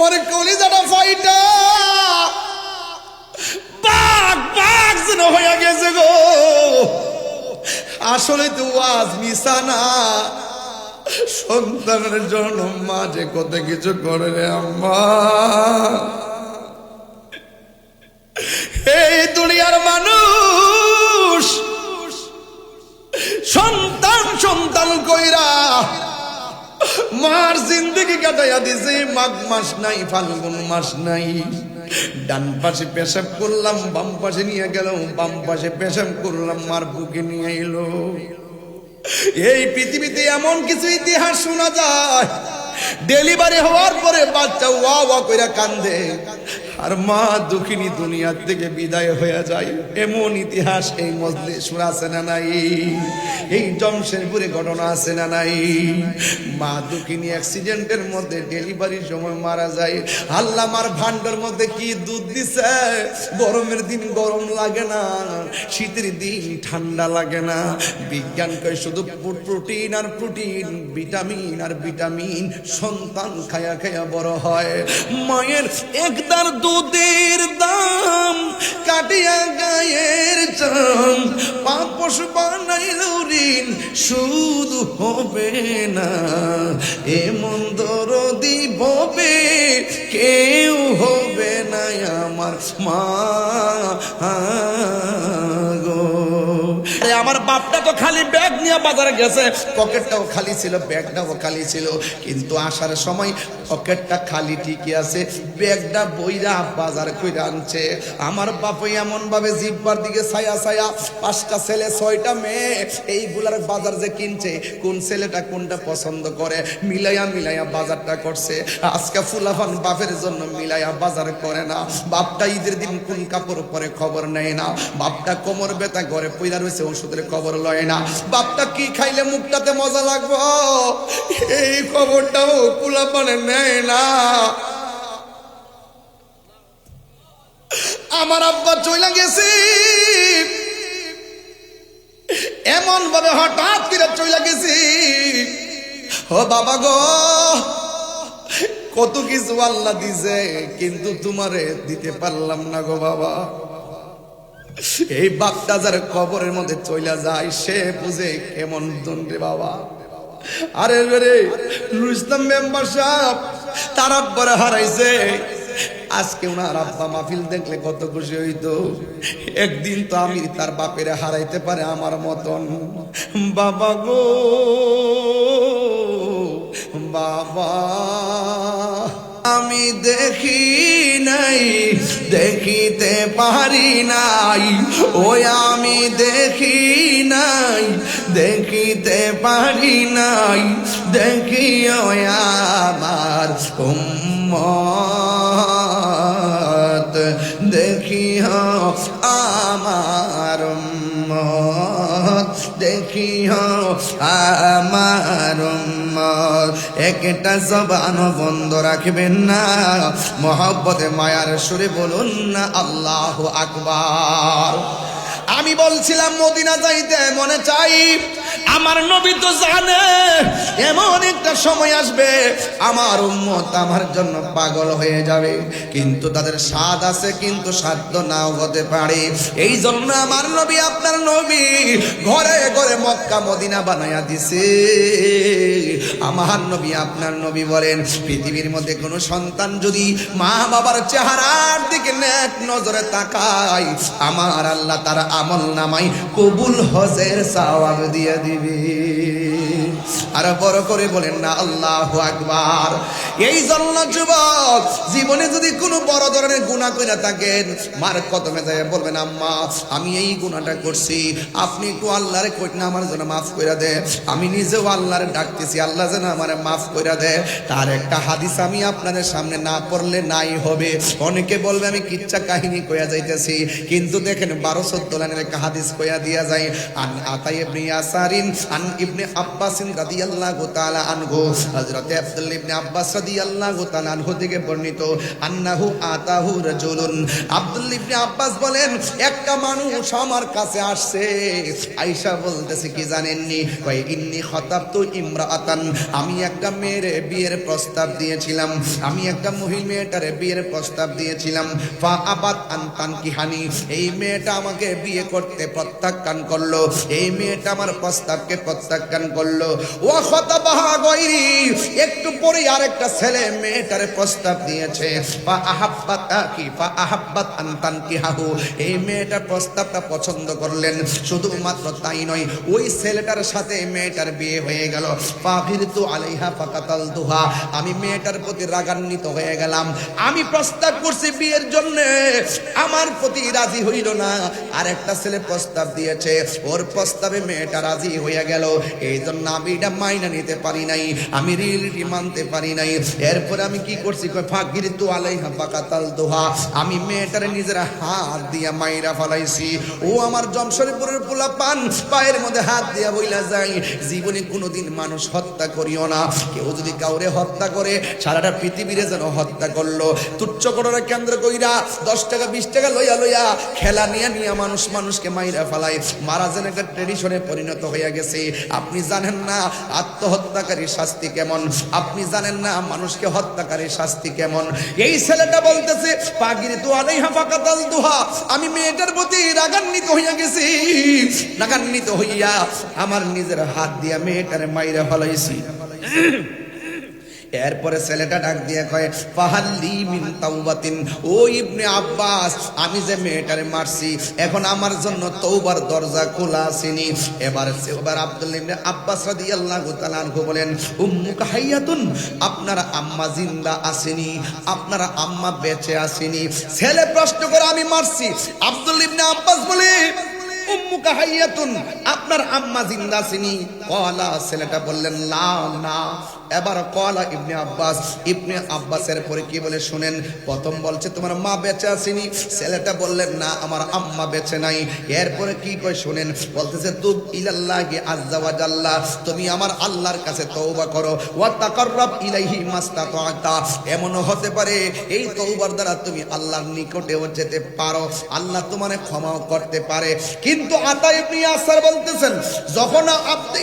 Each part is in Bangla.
আমার কলিজাটা ফাইটা বাঘ বাঘ যেন হয়ে গেছে গো। আসলে তো ওয়াজ মিশা না, সন্তানের জন্য মা যে কত কিছু করে রে আম্মা। এই দুনিয়ার মানুষ সন্তান সন্তান কইরা মার জিন্দগি কাটাইয়া দিছে। মাঘ মাস নাই, ফাল্গুন মাস নাই। ডান পাশে পেশাব করলাম, বাম পাশে নিয়ে গেল, বাম পাশে পেশাব করলাম, মার বুকে নিয়ে এলো। এই পৃথিবীতে এমন কিছু ইতিহাস শোনা যায়, ডেলিভারি হওয়ার পরে বাচ্চা ওয়া ওয়া কইরা কান্দে, আর মা দুঃখিনী দুনিয়ার থেকে বিদায় হয়ে যায়। এমন ইতিহাস এই মজলিস আছে না নাই? এই জমশেদপুরে ঘটনা আছে না নাই? মা দুঃখিনী অ্যাক্সিডেন্টের মধ্যে ডেলিভারির সময় মারা যায়। আল্লাহ মার ভান্ডার মধ্যে কি দুধ দিছে। গরমের দিন গরম লাগে না, শীতের দিন ঠান্ডা লাগে না। বিজ্ঞান কয় শুধু প্রোটিন আর প্রোটিন, ভিটামিন আর ভিটামিন। সন্তান খায়া খায়া বড় হয়। মায়ের একদার দুধের দাম কাটিয়া গায়ের চাম, পাপ পশু বানাইল ঋণ শুধু হবে না। এমন দরদি হবে কেউ হবে না আমার মা গো। আমার বাপটা তো খালি ব্যাগ নিয়ে বাজারে গেছে, পকেটটাও খালি ছিল, ব্যাগটাও খালি ছিল, কিন্তু আসার সময় পকেটটা খালি ঠিকই আছে, ব্যাগটা বইরা বাজার কইরা আনছে। আমার বাপ এমন ভাবে জিব্বার দিকে ছায়া ছায়া, 5টা ছেলে 6টা মেয়ে, এইগুলার বাজার যে কিনছে, কোন ছেলেটা কোনটা পছন্দ করে মিলাইয়া মিলাইয়া বাজারটা করছে। আজকে ফুলাফান বাপের জন্য মিলাইয়া বাজার করে না। বাপটা ঈদের দিন কোন কাপড় পরে খবর নেয় না। বাপটা কোমর ব্যথা ঘরে পইরা রয়েছে, ওষুধের খবর লয় না। বাপটা কি খাইলে মুখটাতে মজা লাগবো, এই খবরটাও ফুলাফানে নেয় না। আমার আব্বা চইলা গেছে, এমন ভাবে হঠাৎ করে চইলা গেছি। ও বাবা গো, কত কিছু আল্লাহ দিছে, কিন্তু তোমারে দিতে পারলাম না গো বাবা। এই বাপটা যার কবরের মধ্যে চইলা যায়, সে বুঝে কেমন দণ্ডে বাবা। আরে রে নুরুল ইসলাম মেম্বার সাহেব তার আব্বারে হারাইছে। আজকে ওনার আব্বা মাহফিল দেখলে কত খুশি হইতো। একদিন তো আমি তার বাপেরে হারাইতে পারে আমার মতন। বাবা গো বাবা, আমি দেখি নাই, দেখিতে পারি নাই। ওই আমি দেখি নাই, দেখিতে পারি নাই। দেখিও আমার উম্মত, দেখিও আমার উম্মত, দেখিও আমার উম্মত। একটা জবান বন্ধ রাখবেন না, মহব্বতে মায়ার সুরে বলুন না আল্লাহু আকবার। আমি বলছিলাম মদিনা যাইতে মনে চাই। আমার নবী তো জানে এমন একটা সময় আসবে আমার উম্মত আমার জন্য পাগল হয়ে যাবে, কিন্তু তাদের স্বাদ আছে, কিন্তু সাধ্য নাও হতে পারে। এই জন্য আমার নবী, আপনার নবী ঘরে ঘরে মক্কা মদিনা বানায়া দিছে। আমার নবী, আপনার নবী বলেন, পৃথিবীর মধ্যে কোনো সন্তান যদি মা বাবার চেহারার দিকে নেক নজরে তাকায়, আমার আল্লাহ তার আমল নামাই কবুল হজের সওয়াব দিয়ে দিবে। আর বড় করে বলেন না আল্লাহু আকবার। এই জন্য যুবক, জীবনে যদি কোনো বড় ধরনের গুনাহ কইরা থাকেন, মার কদমে যায় বলবেন, আম্মা আমি এই গুনাহটা করছি, আপনি একটু আল্লাহরে কইন না আমার জন্য মাফ কইরা দে। আমি নিজেও আল্লাহরে ডাকতেছি, আল্লাহ যেন আমারে মাফ কইরা দে। তার একটা হাদিস আমি আপনাদের সামনে না পড়লে নাই হবে। অনেকে বলবে আমি কিচ্ছা কাহিনী কইয়া যাইতেছি, কিন্তু দেখেন 12-14 লাইনের একটা হাদিস কইয়া দিয়া যায়। আন আতা ইবনে ইয়াসারিন আন ইবনে আব্বাসিন রাদিয়াল্লাহু তাআলা আনহু, হযরত আব্দুল্লাহ ইবনে আব্বাস রাদিয়াল্লাহু তাআলা আনহু থেকে বর্ণিত, আন্নাহু আতাহু রাজুলুন, আব্দুল্লাহ ইবনে আব্বাস বলেন একটা মানুষ আমার কাছে আসছে, আয়েশা বলতেছে কি জানেননি, কয় ইন্নী খাতাবতু ইমরাআতান, আমি একটা মেয়ের বিয়ের প্রস্তাব দিয়েছিলাম, আমি একটা মহিলা মেয়েটার বিয়ের প্রস্তাব দিয়েছিলাম, ফা আবাত আন তানকিহানি, এই মেয়েটা আমাকে বিয়ে করতে প্রত্যাখ্যান করলো, এই মেয়েটা আমার প্রস্তাবকে প্রত্যাখ্যান করলো। ওয়া খাতাবাহা গায়রি, একটু পরে আরেকটা ছেলে মেয়েটার প্রস্তাব দিয়েছে, ফা আহাব্বাত আন তানকিহাহু, এই মেয়েটার প্রস্তাবটা পছন্দ করলেন, শুধুমাত্র তাই নয় ওই ছেলেটার সাথে মেয়েটার বিয়ে হয়ে গেল। ফাগিরতু আলাইহা ফাকাতালতুহা, আমি মেয়েটার প্রতি রাগান্বিত হয়ে গেলাম, আমি প্রস্তাব করছি বিয়ের জন্য, আমার প্রতি রাজি হইল না, আর একটা ছেলে প্রস্তাব দিয়েছে, ওর প্রস্তাবে মেয়েটা রাজি হয়ে গেল, এই জন্য আমি এটা মাইনা নিতে পারি নাই, আমি রিয়েলিটি মানতে পারি নাই। এরপরে আমি কি করছি, ফাগিরতু আলাইহা ফাকাতালতুহা, আমি মেয়েটারে নিজের হাত দিয়া মাইরা ফলাইছি। ও আমার জমশরীপুরের পোলা পান, পায়ের মধ্যে হাত দিয়া বইলা যায়, জীবনে কোনোদিন মানুষ হত্যা করিও না, কেউ যদি কাউরে হত্যা করে সারাটা পৃথিবীরে যেন হত্যা করলো, তুচ্ছ করার কেন্দ্র কইরা 10 টাকা 20 টাকা লইয়া লইয়া খেলা নিয়ে নিয়ে মানুষকে মাইরা ফেলায়, মারা যেন একটা ট্রেডিশনে পরিণত হয়ে গেছে। আপনি জানেন না আত্মহত্যাকারীর শাস্তি কেমন, আপনি জানেন না মানুষকে হত্যাকারীর শাস্তি কেমন। এই ছেলেটা বলতেছে ফাগিরতু আলাইহা ফাকাতালতুহা, আমি মেয়েটার প্রতি রাগান্বিত হইয়া গেছি, রাগান্বিত হইয়া আমার নিজের হাত দিয়া মেয়েটারে মাইরা ফলাইছি। এরপরে ছেলেটা ডাক দিয়ে কয় ফাহাল্লি মিন তাওবাতিন, ও ইবনে আব্বাস, আমি যে মেয়েটারে মারছি এখন আমার জন্য তওবার দরজা খোলা আসেনি। এবার আব্দুল্লাহ ইবনে আব্বাস রাদিয়াল্লাহু তাআলা আনহু বলেন উম্মুকা হাইয়াতুন, আপনার আম্মা জিন্দা আসেনি, আপনার আম্মা বেঁচে আসেনি। ছেলে প্রশ্ন করে আমি মারছি, আব্দুল্লাহ ইবনে আব্বাস বলে উম্মুকা হাইয়াতুন, আপনার আম্মা জিন্দা আসেনি। কলা, ছেলেটা বললেন লা না। এবার কলা ইবনে আব্বাসের পরে কি বলে শুনেন, প্রথম বলছে তোমার মা বেঁচে আসেনি, ছেলেটা বললেন না আমার আম্মা বেঁচে নাই। এরপরে কি কয় শুনেন, বলতেছে তুব ইলাল্লাহি আযজা ওয়া জাল্লা, তুমি আমার আল্লাহর কাছে তওবা করো, ওয়া তাকাররাব ইলাইহি মাস্তাতা, এমনও হতে পারে এই তওবার দ্বারা তুমি আল্লাহর নিকটেও যেতে পারো, আল্লাহ তোমারে ক্ষমাও করতে পারে। কিন্তু আতা ইবনে ইয়াসার বলতেছেন যখন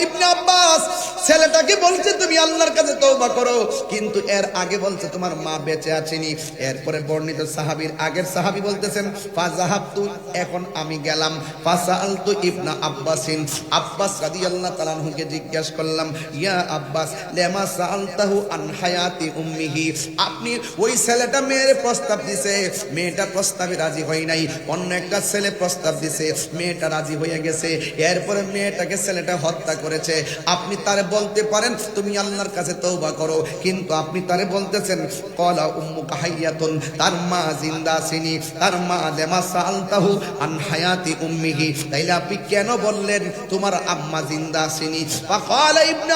ইবনে আব্বাস ছেলেটাকে বলছে তুমি আল্লাহর কাছে তওবা করো, কিন্তু এর আগে বলছে তোমার মা বেঁচে আছেনি। এরপরে বর্ণিত সাহাবীর আগের সাহাবী বলতেছেন ফাযাহাবতু, এখন আমি গেলাম, ফাসালতু ইবনে আব্বাসিন, আব্বাস রাদিয়াল্লাহু তাআলা আনহুকে জিজ্ঞাসা করলাম ইয়া আব্বাস লেমা সাআলতাহু আন হায়াতি উম্মিহি, আপনি ওই ছেলেটা মেয়ের প্রস্তাব দিছে, মেয়েটা প্রস্তাবে রাজি হয় নাই, অন্য একটা ছেলে প্রস্তাব দিছে, মেয়েটা রাজি হয়ে গেছে, এরপরে মেয়েটাকে ছেলেটা হত্যা করেছে, আপনি তারে বলতে পারেন তুমি আল্লাহর কাছে তওবা করো, কিন্তু আপনি তারে বলতেছেন কলা উম্মুকা হাইয়াতুন, তার মা জিন্দা আসেনি, তার মা লেমা সাআলতাহু আন হায়াতি উম্মিহি, তাইলে আপনি কেন বললেন তোমার আম্মা জিন্দা আসেনি? ফাকালা ইবনে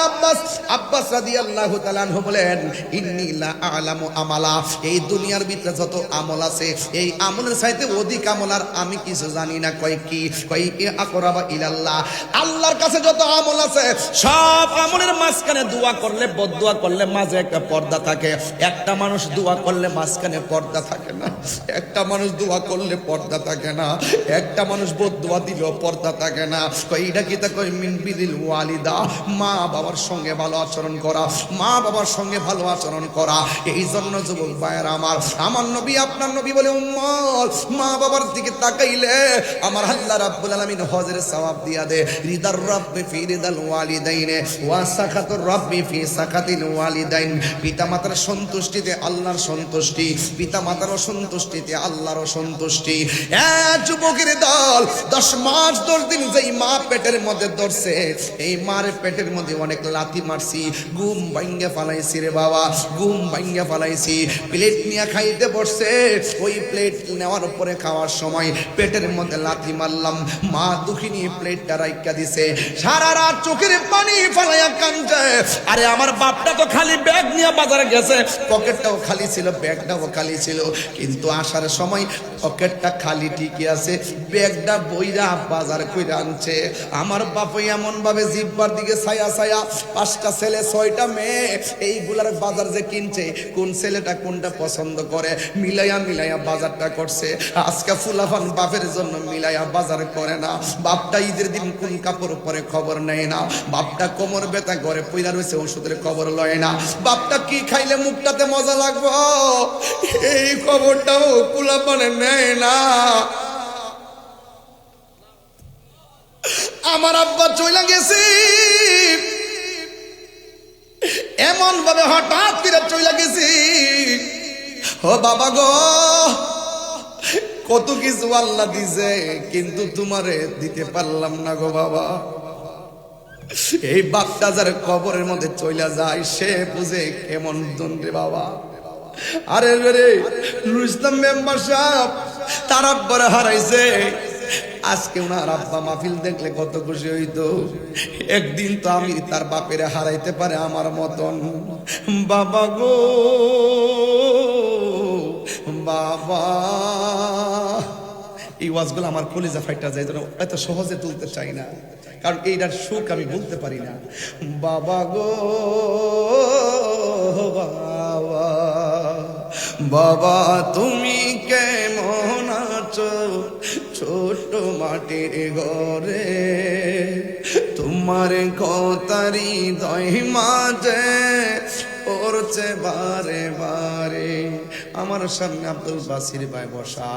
আব্বাস রাদিয়াল্লাহু তাআলা আনহু বলেন ইন্নী লা আ'লামু আমালা, এই দুনিয়ার ভিতরে যত আমল আছে এই আমলের চাইতে অধিক আমল আর আমি কিছু জানি না। কয় কি? কয় আকরাবা ইলাল্লাহ, আল্লাহর কাছে যত আমল আছে সব আমলের মাঝখানে দোয়া করলে বদদোয়া করলে মাঝে একটা পর্দা থাকে, একটা মানুষ দোয়া করলে মাঝখানে পর্দা থাকে না, একটা মানুষ দোয়া করলে পর্দা থাকে না, একটা মানুষ বদদোয়া দিলেও পর্দা থাকে না। কয় এটা কি? তা কয় মিন বিদিল ওয়ালিদা, মা বাবার সঙ্গে ভালো আচরণ করা, মা বাবার সঙ্গে ভালো আচরণ করা। এই জন্য যুবক ভাইয়েরা আমার নবী আপনার নবী বলে উম্মত, মা বাবার দিকে তাকাইলে আমার আল্লাহ রাব্বুল আলামিন হজের সওয়াব দিয়া দে। রিদার রাব্বি ফি রিদাল ওয়ালিদাইনে ওয়া সাখাতুর রাব্বি ফি সাখাতিল ওয়ালিদাইন, পিতা মাতার সন্তুষ্টিতে আল্লাহর সন্তুষ্টি, পিতা মাতার অসন্তুষ্টিতে আল্লাহর অসন্তুষ্টি। যুবকের দল 10 মাস 10 দিন যেই মা পেটের মধ্যে ধরছে, এই মার পেটের মধ্যে অনেক লাথি মারছি, ঘুম ভাঙ্গা ফালাইছি রে বাবা, ঘুম ভাঙ্গা ফালাইছি। প্লেট নিয়ে খাইতে বসছে, ওই প্লেট নেওয়ার পরে খাওয়ার সময় পেটের মধ্যে লাথি মারলাম, মা দুঃখিনী প্লেটটা রাইখা দিছে, সারা রাত চোখের পানি ফালাইয়া কান্দে। আরে আমার বাপটা তো খালি ব্যাগ নিয়ে বাজারে গেছে, পকেটটাও খালি ছিল, ব্যাগটাও খালি ছিল, কিন্তু আসার সময় পকেটটা খালি ঠিকই আছে, ব্যাগটা বইরা বাজার কইরা আনছে। আমার বাপ এমন ভাবে জিব্বার দিকে ছায়া ছায়া, 5টা ছেলে 6টা মেয়ে, এইগুলার বাজার যে কিনছে, কোন ছেলেটা কোনটা পছন্দ করে মিলাইয়া মিলাইয়া বাজারটা করছে। আজকে ফুলাফান বাপের জন্য মিলাইয়া বাজার করে না। বাপটা ঈদের দিন কোন কাপড় পরে খবর নেয় না, বাপটা কোমর ব্যথা ঘরে পইরা রয়েছে ওষুধের খবর লয় না, বাপটা কি খাইলে মুখটাতে মজা লাগবো এই খবরটাও ফুলাফানে নেয় না। আমার আব্বা চলে গেছে এমন ভাবে, হঠাৎ করে চলে গেছি। ও বাবা গো, কত কিছু আল্লাহ দিছে, কিন্তু তোমারে দিতে পারলাম না গো বাবা। এই বাপটা যার কবরের মধ্যে চলে যায় সে বুঝে কেমন দন্ডে বাবা। আরে রে নুরুল ইসলাম মেম্বার সাহেব তার আব্বারে হারাইছে, আজকে ওনার আব্বা মাহফিল দেখলে কত খুশি হইতো। একদিন তো আমি তার বাপের হারাইতে পারে আমার মতন। বাবা গো বাবা, এই ওয়াজগুলো আমার কলিজা ফাইটা যায়, এত সহজে তুলতে চাই না, কারণ এইটার সুখ আমি বলতে পারি না। বাবা গো বাবা, বাবা তুমি কেমন আছো ছোট মাটির ঘরে, তোমার কথারি দই মাঝে পড়ছে বারে বারে। আমার সামনে আব্দুল বাসির ভাই বসা,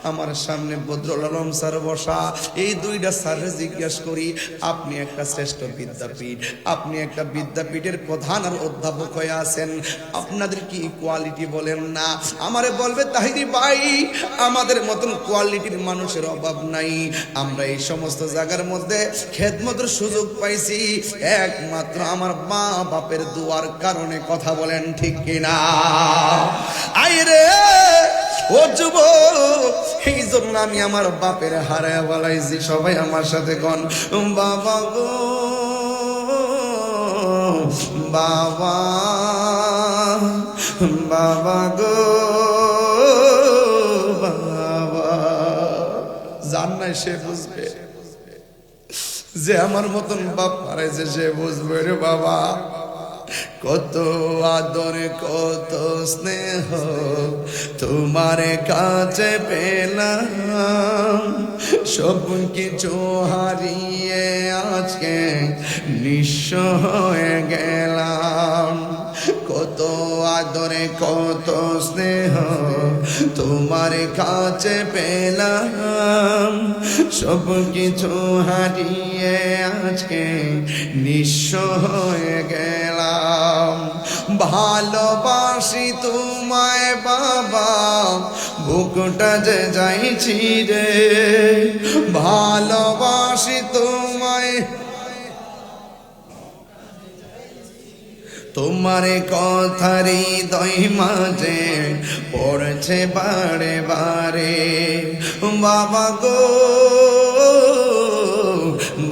আমার সামনে বদরুল আলম স্যার বসা। এই দুইটা স্যারের জিজ্ঞেস করি, আপনি একটা শ্রেষ্ঠ বিদ্যাপীঠ, আপনি একটা বিদ্যাপীঠের প্রধান আর অধ্যাপক হয়ে আছেন, আপনাদের কি কোয়ালিটি বলেন না? আমারে বলবে তাহিরি ভাই আমাদের মতন কোয়ালিটির মানুষের অভাব নাই, আমরা এই সমস্ত জায়গার মধ্যে খেদমতের সুযোগ পাইছি একমাত্র আমার মা বাপের দুয়ার কারণে। কথা বলেন ঠিক কিনা? আইরে ও যুবক, এই জন্য আমি আমার বাপের হারায় বলাইছি। সবাই আমার সাথে কোন বাবা গো বাবা, বাবা গো বাবা। জান নাই সে বুঝবে, যে আমার মতন বাপ হারাইছে সে বুঝবে রে বাবা। কত আদর কত স্নেহ তোমার কাছে পেলাম, সব কিছু হারিয়ে আজকে নিঃস্ব হয়ে গেলাম। কত আদরে কত স্নেহ তোমার কাছে পেলাম, সব কিছু হারিয়ে আজকে নিঃস্ব হয়ে গেলাম। ভালোবাসি তোমায় বাবা, বুকটা যে যাইছি রে, ভালোবাসি তোমায়, তোমার কথারি দই মাঝে পড়ছে বারে বারে। বাবা গো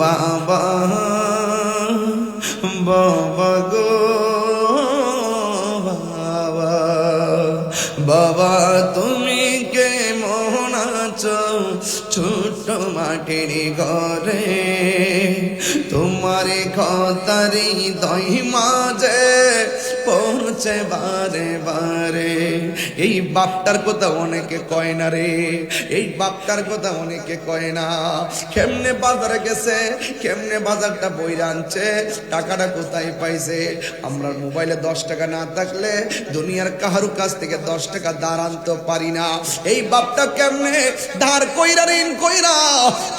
বাবা, বাবা গো বাবা, বাবা তুমি কেমন আছো ছোট মাটির ঘরে, তোমার কথারি দই মাঝে পড়ছে বারে বারে। এই বাপটার কথা অনেকে কয় না রে, এই বাপটার কথা অনেকে কয় না। কেমনে বাজারে গেছে, কেমনে বাজারটা বইরা আনছে, টাকাটা কোথায় পাইছে। আমরা মোবাইলে 10 টাকা না থাকলে দুনিয়ার কাহারু কাছ থেকে 10 টাকা ধার আনতে পারি না। এই বাপটা কেমনে ধার কইরা ঋণ কইরা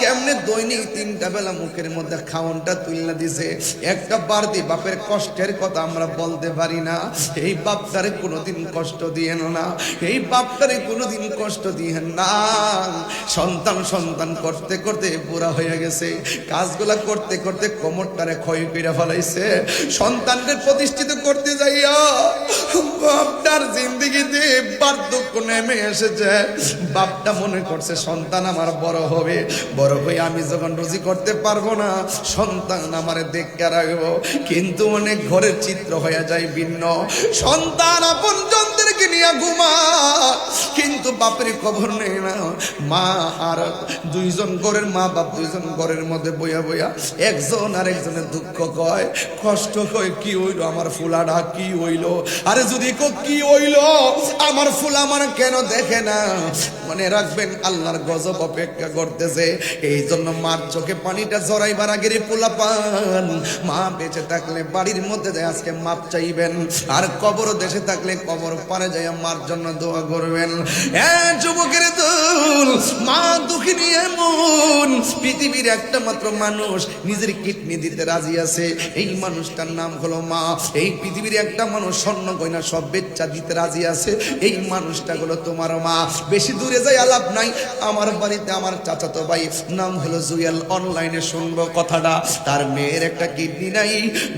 কেমনে দৈনিক 3টা বেলা মুখের মধ্যে খাওনটা তুলনা দিছে। একটা বাড়তি বাপের কষ্টের কথা আমরা বলতে পারি না। এই বাপটারে কোনোদিন কষ্ট দিয়েন না। না, এই বাপটারে কোনোদিন কষ্ট দিয়েন না। সন্তান সন্তান করতে করতে বুড়া হয়ে গেছে, কাজগুলা করতে করতে কোমরটারে ক্ষয় করে ফেলাইছে। সন্তানকে প্রতিষ্ঠিত করতে যাইয়া বাপটার জিন্দেগিতে বার্ধক্য নেমে এসেছে। বাপটা মনে করছে সন্তান আমার বড় হবে, বড় হয়ে আমি যখন রুজি করতে পারবো না সন্তান আমারে দেখতে রাখবো। কিন্তু অনেক ঘরের চিত্র হয়ে যায় ভিন্ন। সন্তান আপন জনদেরকে নিয়ে ঘুমা, কিন্তু বাপের খবর নেই না। মা আর দুইজন ঘরের মা বাপ দুইজন ঘরের মধ্যে বইয়া বইয়া একজন আর একজনের দুঃখ কয়, কষ্ট কয়, কি হইলো আমার ফুলাডা, কি হইলো? আরে যদি কি হইলো আমার ফুলা আমার কেন দেখে না? মনে রাখবেন আল্লাহর গজব অপেক্ষা করতেছে। এই জন্য মার চোখে পানিটা জড়াইবার আগের পোলা পান মা বেঁচে থাকলে বাড়ির মধ্যে যায় আজকে মাপ চাইবেন, আর কবর দেশে থাকলে কবর পারে যায় মার জন্য দোয়া করবেন। যুবকের দল, মা দুঃখিনী এমন পৃথিবীর একটা মাত্র মানুষ নিজের কিডনি দিতে রাজি আছে, এই মানুষটার নাম হলো মা। এই পৃথিবীর একটা মানুষ স্বর্ণ গয়না সব বেচ্চা দিতে রাজি আছে, এই মানুষটা হলো তোমার মা। বেশি দূরে যাই আলাপ নাই, আমার বাড়িতে আমার চাচাতো ভাই নাম হলো জুয়েল, অনলাইনে শুনবো কথাটা। তার মেয়ের একটা কিডনি নাই,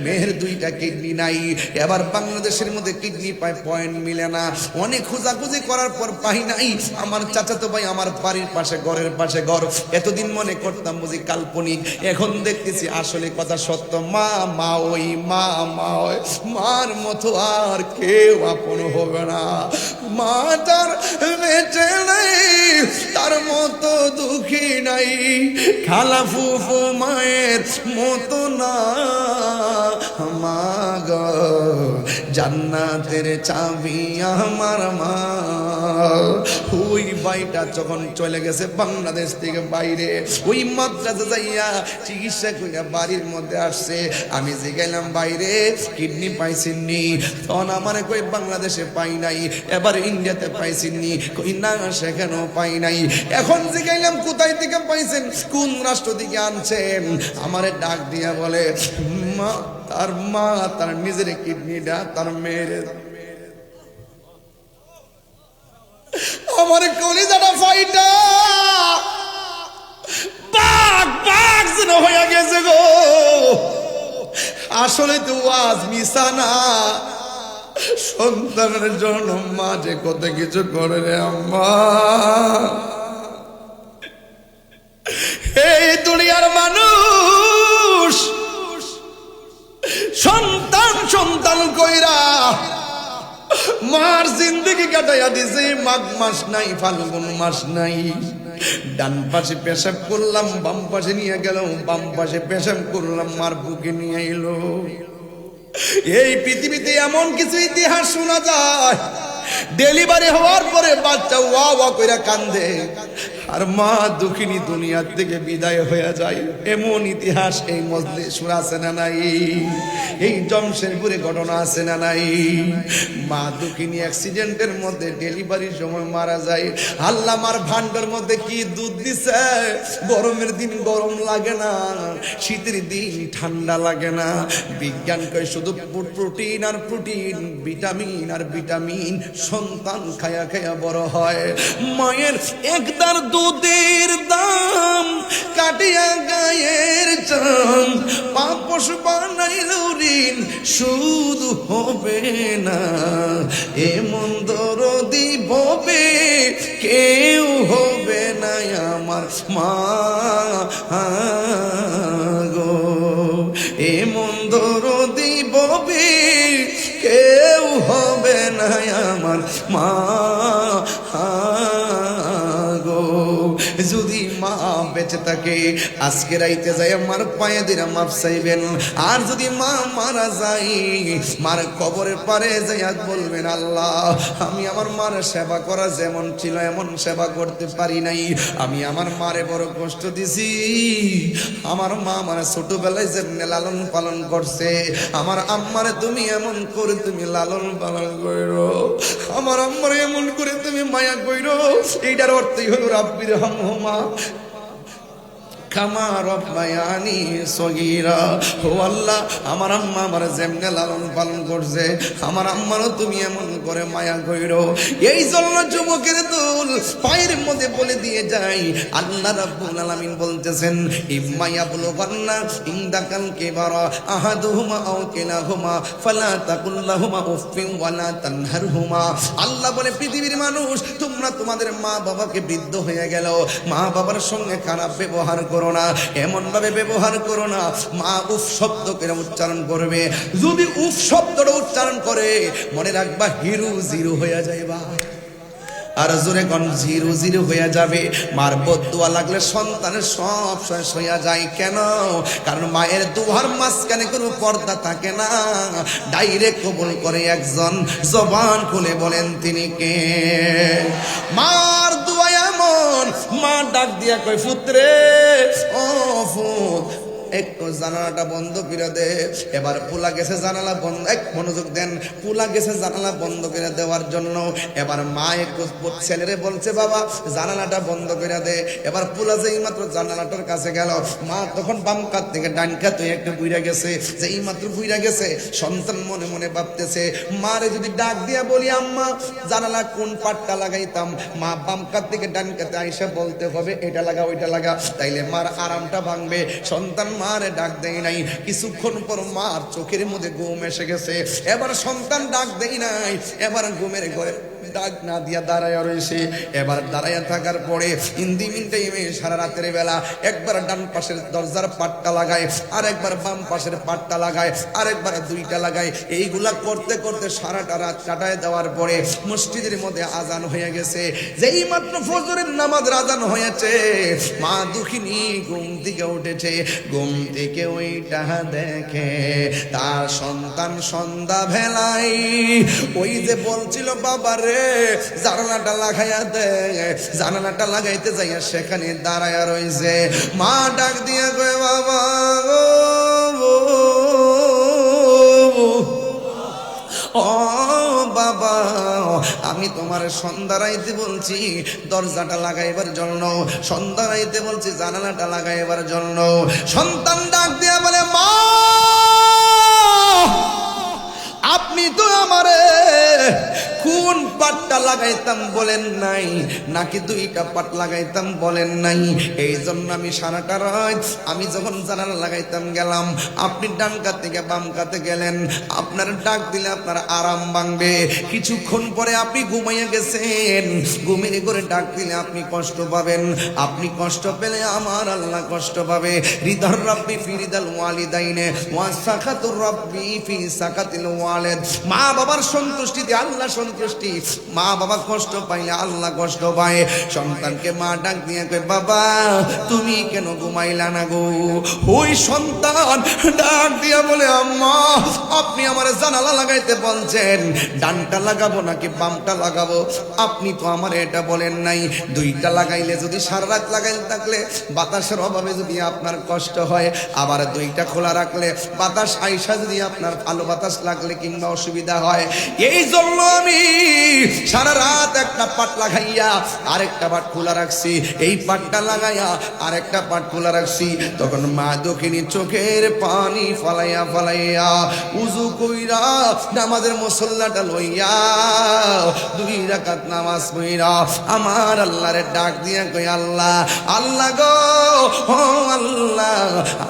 মেয়ের দুইটা কিডনি নাই। এবার বাংলাদেশের মধ্যে কিডনি পায় পয়েন্ট মিলে না, অনেক খোঁজাখুঁজি করার পর পাই নাই। আমার চাচাতো ভাই আমার বাড়ির পাশে ঘরের পাশে ঘর, এতদিন মনে করতাম বুঝি কাল্পনিক, এখন দেখতেছি আসলে কথা সত্য। মা মা ওই মা মা ওই, মার মতো আর কেউ আপন হবে না। মা তার বেঁচে নেই, তার মতো দুঃখী নাই। খালা ফুফু মায়ের মতো না, মা গো জান্নাতের চাবি আমার মা। ওই ভাইটা যখন চলে গেছে বাংলাদেশ থেকে বাইরে, ওই মাদ্রাসা যাইয়া চিকিৎসা কইরা বাড়ির মধ্যে আসছে। আমি জিগাইলাম বাইরে কিডনি পাইছেননি? তখন আমার কই বাংলাদেশে পাই নাই। এবার ইন্ডিয়াতে পাইছেননি? কই না সেখানেও পাই নাই। এখন জিগাইলাম কোথায় থেকে পাইছেন, কোন রাষ্ট্র থেকে আনছেন? আমারে ডাক দিয়া বলে মা তার নিজের কিডনিটা তার মেয়ের। আমার কলিজাটা ফাইটা বাঘ বাঘ যেন হয়ে গেছে গো। আসলে তো ওয়াজ মিশা না, সন্তানের জন্য মা যে কত কিছু করে রে আম্মা। এই দুনিয়ার মানুষ সন্তান সন্তান কইরা মার জিন্দগি কাটাইয়া দিছে। মাঘ মাস নাই, ফাল্গুন মাস নাই। ডান পাশে পেশাব করলাম, বাম পাশে নিয়ে গেল, বাম পাশে পেশাব করলাম, মার বুকে নিয়ে এলো। এই পৃথিবীতে এমন কিছু ইতিহাস শোনা যায়, ডেলিভারি হওয়ার পরে বাচ্চা ওয়া ওয়া কইরা কান্দে, আর মা দুঃখিনী দুনিয়ার থেকে বিদায় হয়ে যায়। এমন ইতিহাস এই মজলিস আছে না নাই? এই জমশেদপুরে ঘটনা আছে না নাই? মা দুঃখিনী অ্যাক্সিডেন্টের মধ্যে ডেলিভারির সময় মারা যায়। আল্লাহ মার ভান্ডার মধ্যে কি দুধ দিছে, গরমের দিন গরম লাগে না, শীতের দিন ঠান্ডা লাগে না। বিজ্ঞান কয় শুধু প্রোটিন আর প্রোটিন, ভিটামিন আর ভিটামিন সন্তান খায়া খায়া বড় হয়। মায়ের একদার দুধের দাম কাটিয়া গায়ের চাম, পাপ পশু বানাইল ঋণ শুধু হবে না। এমন দরদি ভবে কেউ হবে না আমার মা গো। এমন দরদি ভবে কেউ হবে না আমার মা গো। যদি মা বেঁচে থাকে আজকে রাইতে যায় আমার পায়ে দিরা মাপ চাইবেন। আর যদি মা মারা যায় মার কবরের পারে যাইয়া বলবেন আল্লাহ আমি আমার মার সেবা করা যেমন ছিল এমন সেবা করতে পারি নাই, আমি আমার মারে বড় কষ্ট দিছি। আমার মা আমার ছোটবেলায় যেমনি লালন পালন করছে, আমার আম্মারে তুমি এমন করে তুমি লালন পালন করো, আমার আম্মারে এমন করে তুমি মায়া কইরো। এইটার অর্থই হলো রাব্বির হামহুমা। কামা রব্বায়ানি সগীরা। ও আল্লাহ, আমার আম্মা আমার যেমনে লালন পালন করছে, আমার আম্মারও তুমি এমন করে মায়া কইরো। এই জন্য যুবকের দল পায়ের মধ্যে বলে দিয়ে যাই, আল্লাহ রাব্বুল আলামিন বলতেছেন, ইম্মা ইয়াবলুগান্না ইনদাকাল কিবারা আহাদুহুমা আও কিলাহুমা ফালা তাকুল লাহুমা উফফিন ওয়ালা তানহারহুমা। আল্লাহ বলে, পৃথিবীর মানুষ, তোমরা তোমাদের মা বাবাকে বৃদ্ধ হয়ে গেল, মা বাবার সঙ্গে খারাপ ব্যবহার করো না, এমন ভাবে ব্যবহার করো না মা উফ শব্দ করে উচ্চারণ করবে। যদি উফ শব্দটা উচ্চারণ করে, মনে রাখবা হিরো জিরো হয়ে যাইবা। আর জোরে কোন জিরো জিরো হয়ে যাবে। মার বদদুয়া লাগলে সন্তানের সব শেষ হইয়া যায়। কেন? কারণ মায়ের দুয়ার মাঝখানে কোনো পর্দা থাকে না, ডাইরেক্ট কবুল করে একজন। জবান খুলে বলেন তিনি কে? মার দুয়া এমন, মা ডাক দিয়া কয়, পুত্রে ও ফুত, একটু জানালাটা বন্ধ করে দে। এবার পোলা গেছে জানালা বন্ধ, এক মনোযোগ দেন, পোলা গেছে জানালা বন্ধ করে দেওয়ার জন্য। এবার মা একটু ছেলেরে বলছে, বাবা জানালাটা বন্ধ করে দে। এবার পোলা যেই মাত্র জানালাটার কাছে গেল, মা তখন বাম কাত থেকে ডান কাত একটু বুইরা গেছে। যেই মাত্র বুইরা গেছে, সন্তান মনে মনে ভাবতেছে, মারে যদি ডাক দিয়া বলি, আম্মা জানালা কোন পাটটা লাগাইতাম, মা বাম কাত থেকে ডান কাতে আইসা বলতে হবে এটা লাগা ওইটা লাগা, তাইলে মার আরামটা ভাঙবে। সন্তান মারে ডাক দেয় নাই। কিছুক্ষণ পর মার চোখের মধ্যে ঘুম এসে গেছে। এবার সন্তান ডাক দেয় নাই, এবার ঘুমের ঘরে ডাক না দিয়া দাঁড়াইয়া রয়েছে। এবার দাঁড়াইয়া থাকার পরে হিন্দি টাইমে সারা রাতের বেলা একবার ডান পাশের দরজার পাটটা লাগায়, আর একবার বাম পাশের পাটটা লাগায়, আর একবার দুইটা লাগায়। এইগুলা করতে করতে সারাটা রাত কাটায় দেওয়ার পরে মসজিদের মধ্যে আজান হয়ে গেছে। যেই মাত্র ফজরের নামাজের আজান হয়েছে, মা দুঃখিনী ঘুম থেকে উঠেছে। ঘুম থেকে ওইটা দেখে তার সন্তান সন্ধ্যা বেলায় ওই যে বলছিল, বাবা রে জানালাটা লাগাইয়া দে, জানালাটা লাগাইতে যাইয়া সেখানে দাঁড়াইয়া রয়েছে। মা ডাক দিয়া কয়, বাবা ও বাবা, আমি তোমার সন্ধ্যা রাইতে বলছি দরজাটা লাগাইবার জন্য, সন্ধ্যা রাইতে বলছি জানালাটা লাগাইবার জন্য। সন্তান ডাক দিয়া বলে, মা আপনি তো আমারে কোন পাটটা লাগাইতাম বলেন নাই, নাকি দুইটা পাট লাগাইতাম বলেন নাই। এই জন্য আমি সারাটা রাত আমি যখন জানালা লাগাইতাম গেলাম, আপনি ডান কাত থেকে বাম কাতে গেলেন। আপনার ডাক দিলে আপনার আরাম ভাঙবে। কিছুক্ষণ পরে আপনি ঘুমাইয়া গেছেন, ঘুমের করে ডাক দিলে আপনি কষ্ট পাবেন। আপনি কষ্ট পেলে আমার আল্লাহ কষ্ট পাবে। রিদার রাব্বি ফি রিদাল ওয়ালিদাইনে ওয়া সাকাতুর রাব্বি ফি সাকাতিল ওয়ালিদ। মা বাবার সন্তুষ্টিতে আল্লাহ সন্তুষ্টি, মা বাবা কষ্ট পাইলে আল্লাহ কষ্ট পায়। সন্তানকে মা ডাক দিয়ে কয়, বাবা তুমি কেন ঘুমাইলা না গো? ওই সন্তান ডাক দিয়া বলে, আম্মা আপনি আমার জানালা লাগাইতে বলছেন, ডানটা লাগাবো নাকি বামটা লাগাবো? আপনি তো আমার এটা বলেন নাই। দুইটা লাগাইলে যদি সারা রাত লাগাইলে থাকলে বাতাসের অভাবে যদি আপনার কষ্ট হয়, আবার দুইটা খোলা রাখলে বাতাস আইসা যদি আপনার ভালো বাতাস লাগলে কিংবা অসুবিধা হয়। এই জন্য আমি সারা রাত একটা পাট লাগাইয়া আরেকটা পাট খোলা রাখছি, এই পাটটা লাগাইয়া আরেকটা পাট খোলা রাখছি। তখন মা দক্ষিণী চোখের পানি ফালাইয়া ফালাইয়া উজু কইরা নামাজের মুসল্লাটা লইয়া 2 রাকাত নামাজ পড়া আমার আল্লাহরে ডাক দিয়া কই, আল্লাহ আল্লাহ গো, ও আল্লাহ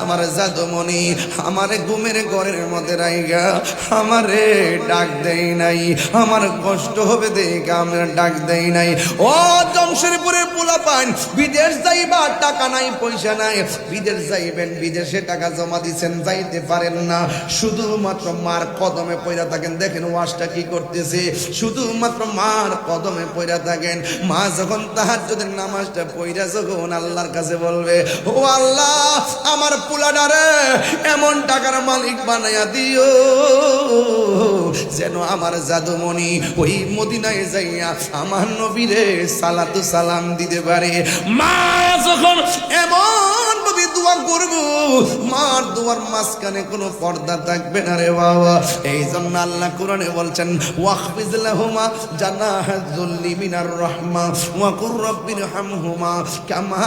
আমার জাদুমণি আমারে ঘুমের ঘরের মধ্যে রাইগা আমারে ডাক দেই নাই, আমার কষ্ট হবে দেখে আমরা ডাক দেই নাই। ও জমশেরপুরের পোলাপান, বিদেশ যাইবা টাকা নাই পয়সা নাই, বিদেশ যাইবেন, বিদেশে টাকা জমা দিচ্ছেন, যাইতে পারেন না, শুধুমাত্র মার কদমে পয়রা থাকেন। দেখেন ওয়াজটা কি করতেছে, শুধুমাত্র মার কদমে পয়রা থাকেন। মা যখন তাহাজ্জুদের নামাজটা পয়রা যখন আল্লাহর কাছে বলবে, ও আল্লাহ আমার পোলাডারে এমন টাকার মালিক বানাইয়া দিও যেন আমার জাদুমণি ওই মদিনায় যাইয়া আমার নবীরে সালাতু সালাম দিতে পারে। মা যখন এমন আমি দোয়া করব, মার দোয়ার মাঝখানে কোনো পর্দা থাকবে না রে বাবা। এই জন্য আল্লাহ কোরআনে বলছেন ওয়াখফিজ লাহুমা জানাহাযুল্লি মিনার রাহমা ওয়া কুর রাব্বিরহামহুমা কামা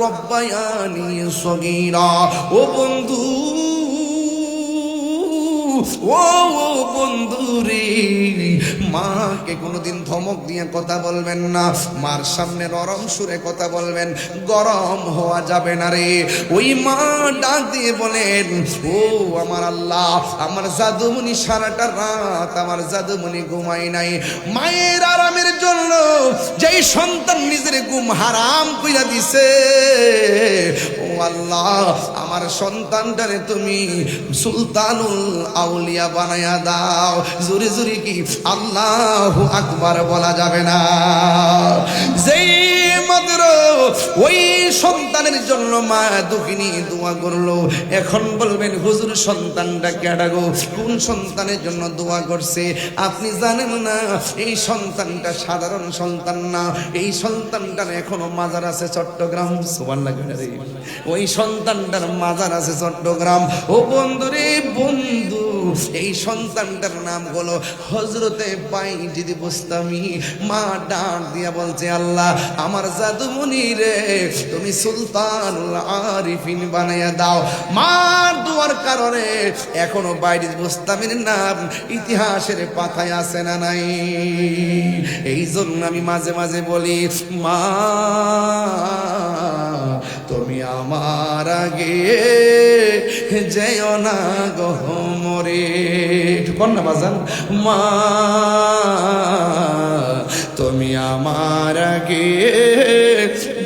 রাব্বায়ানি সগীরা। ও বন্ধু, ও বন্ধু রে, মাকে কোনোদিন ধমক দিয়ে কথা বলবেন না, মার সামনে নরম সুরে কথা বলবেন, গরম হওয়া যাবে না রে। ওই মা ডাক দিয়ে বলেন, ও আমার আল্লাহ, আমার জাদুমণি সারাটা রাত আমার জাদুমণি ঘুমাই নাই, মায়ের আরামের জন্য যেই সন্তান নিজের ঘুম হারাম কইরা দিছে, ও আল্লাহ আমার সন্তানটারে তুমি সুলতানুল আউলিয়া বানায়া দাও। জোরে জোরে কি আল্লাহু আকবার বলা যাবে না? যেই মাত্র ওই সন্তানের জন্য মা দুঃখিনী দোয়া করলো, এখন বলবেন হুজুর সন্তানটা কেডা গো, কোন সন্তানের জন্য দোয়া করছে? আপনি জানেন না এই সন্তানটা সাধারণ সন্তান না, এই সন্তানটার এখনো মাজার আছে চট্টগ্রাম। সুবহানাল্লাহ। ওই সন্তানটার মাজার আছে চট্টগ্রাম। ও বন্ধু রে বন্ধু, এই সন্তানটার নাম হলো হযরতে বাইজিদ বুস্তামি। মা ডাক দিয়া বলছে, আল্লাহ আমার জাদুমণি রে তুমি সুলতানুল আরিফিন বানাইয়া দাও। মার দুয়ার কারণে এখনো বাইজিদ বুস্তামির নাম ইতিহাসের পাতায় আছে না নাই? এই জন্য আমি মাঝে মাঝে বলি, মা তুমি আমার আগে যেও না গো মরে। কন্যা বাজান, মা তুমি আমার আগে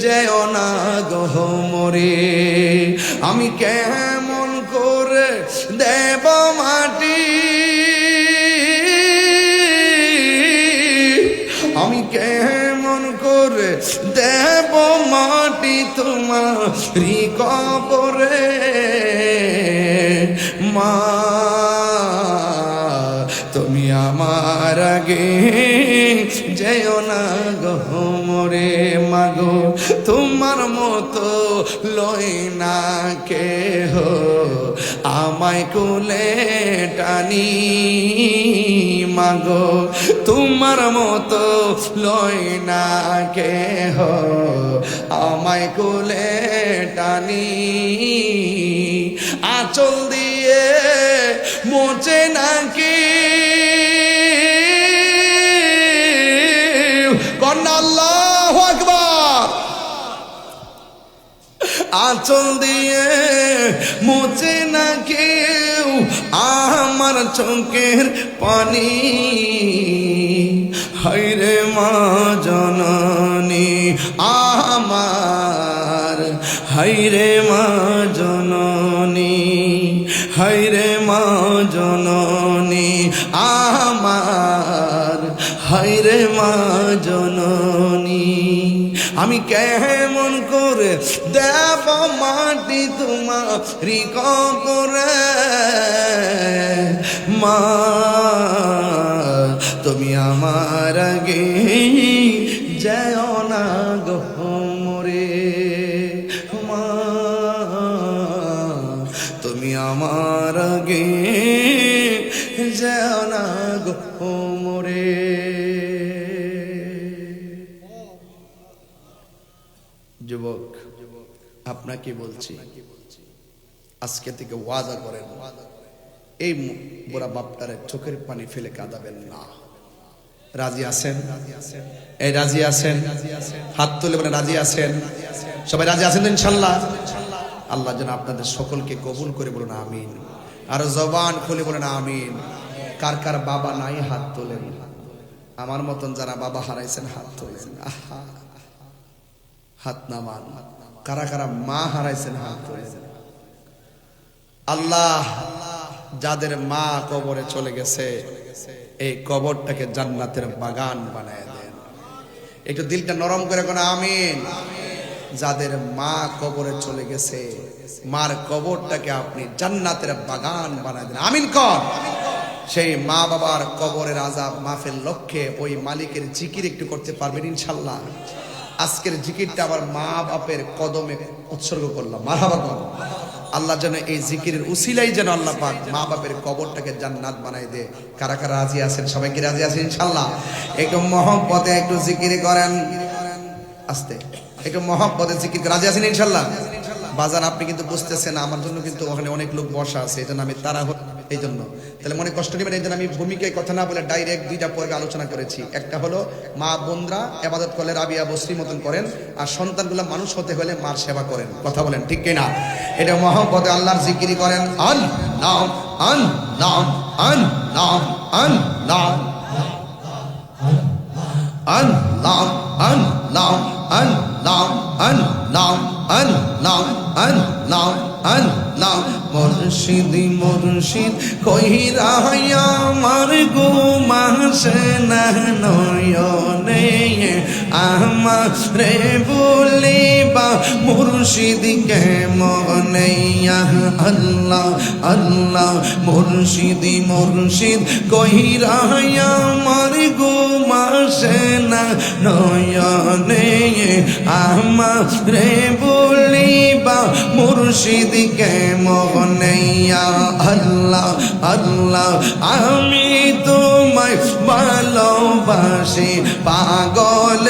যেও না গো মরে। আমি কেমন করে দেব মাটি, আমি কেমন করে দেব মাটি তোমারি কবরে। মা তুমি আমার আগে যেও না গো মরে। মাগো তোমার মতো লই না কেহ আমায় কোলে টানি, মাগো তোমার মতো লই না কেহ আমায় কোলে টানি। আঁচল দিয়ে মোচে নাকি কন্যা, আল্লাহু আকবার। আঁচল দিয়ে মোচে না কেউ আমার চোখের পানি। হায়রে মা জননী আমার, হায়রে মা জননী, হায়রে মা জননী আমার, হায়রে মা জননী। আমি কেমন করে দেব মাটি তোমারি কবরে। মা তুমি আমার আগে যেও না গো মরে। মা তুমি আমার আগে যেও না গো মরে। যুবক, আপনাকে বলছি, আজকে থেকে ওয়াদা করেন, এই বুড়া বাপটারে চোখের পানি ফেলে কাঁদাবেন না। রাজি আছেন? এই রাজি আছেন? হাত তুলে বলেন রাজি আছেন। সবাই রাজি আছেন তো ইনশাল্লাহ? আল্লাহ যেন আপনাদের সকলকে কবুল করে বলুন আমিন। আর জবান খুলে বলেন আমিন। কার কার বাবা নাই হাত তোলেন। আমার মতন যারা বাবা হারাইছেন হাত তোলেন। আহা, হাত নামান। কারা কারা মা হারাইছেন হাত তোলেন। আল্লাহ যাদের মা কবরে চলে গেছে, এই কবরটাকে জান্নাতের বাগান বানায় দেন। একটু দিলটা নরম করে কোন আমিন। যাদের মা কবরে চলে গেছে, মার কবরটাকে আপনি জান্নাতের বাগান বানায় দেন। আমিন কর। সেই মা বাবার কবরের আযাব মাফের লক্ষ্যে ওই মালিকের জিকির একটু করতে পারবেন ইনশাল্লাহ? আজকের জিকিরটা আবার মা বাপের কদমে উৎসর্গ করলাম। মারহাবা বলো। আল্লাহ যেন এই জিকিরের উসিলাই যেন আল্লাহ পাক মা বাপের কবরটাকে জান্নাত বানাই দে। কারা কারা রাজি আছেন? সবাই কি রাজি আছেন ইনশাআল্লাহ? একটু মহব্বতে একটু জিকির করেন, আস্তে একটু মহব্বতে জিকির রাজি আছেন ইনশাআল্লাহ? বাজার আপনি কিন্তু বুঝতেছেন, আমার জন্য কিন্তু ওখানে অনেক লোক বসা আছে, এই জন্য আমি তারা এই জন্য তাহলে মনে কষ্ট নেবেন। এই জন্য আমি ভূমিকায় কথা না বলে ডাইরেক্ট দুইটা পর্বে আলোচনা করেছি। একটা হলো মা বোনরা ইবাদত করলে রাবিয়া বসরি মতন করেন, আর সন্তানগুলো মানুষ হতে হলে মার সেবা করেন। কথা বলেন ঠিক কিনা? এটা মহব্বতে আল্লাহর জিকিরি করেন। আন নাম আন নাম আন নাম আন নাম আন নাম আন নাম আন নাম আন নাম আন নাম আন নাম আন নাম মুর্শিদি মুর্শিদ কইরা আমার ঘুমাসে না নয়নে আমার রে বলিবা মুর্শিদিকে মনে আল্লাহ আল্লাহ মুর্শিদি মুর্শিদ কইরা আমার ঘুমাসে না নয়নে আমার রে বলিবা মুর্শিদকে মনে আল্লাহ আল্লাহ আমি তোমায় ভালোবাসি পাগল